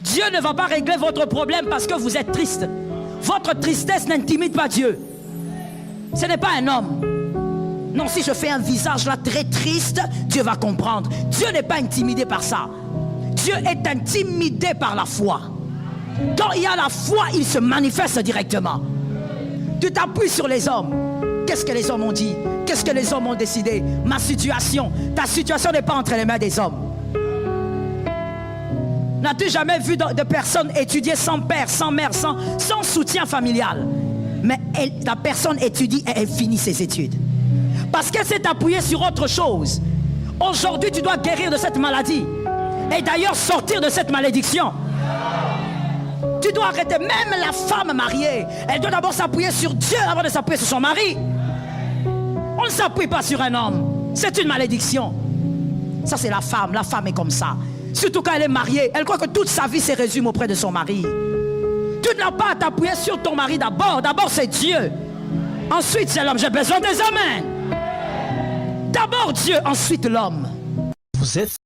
Dieu ne va pas régler votre problème parce que vous êtes triste. Votre tristesse n'intimide pas Dieu. Ce n'est pas un homme. Non, si je fais un visage là très triste, Dieu va comprendre. Dieu n'est pas intimidé par ça. Dieu est intimidé par la foi. Quand il y a la foi, il se manifeste directement. Tu t'appuies sur les hommes. Qu'est-ce que les hommes ont dit? Qu'est-ce que les hommes ont décidé? Ma situation. Ta situation n'est pas entre les mains des hommes. N'as-tu jamais vu de personnes étudier sans père, sans mère, sans soutien familial? Mais la personne étudie et elle finit ses études. Parce qu'elle s'est appuyée sur autre chose. Aujourd'hui, tu dois guérir de cette maladie. Et d'ailleurs, sortir de cette malédiction. Tu dois arrêter. Même la femme mariée, elle doit d'abord s'appuyer sur Dieu avant de s'appuyer sur son mari. On ne s'appuie pas sur un homme. C'est une malédiction. Ça, c'est la femme. La femme est comme ça. Surtout quand elle est mariée. Elle croit que toute sa vie se résume auprès de son mari. Tu n'as pas à t'appuyer sur ton mari d'abord. D'abord, c'est Dieu. Ensuite, c'est l'homme. J'ai besoin des amens. D'abord Dieu, ensuite l'homme. Vous êtes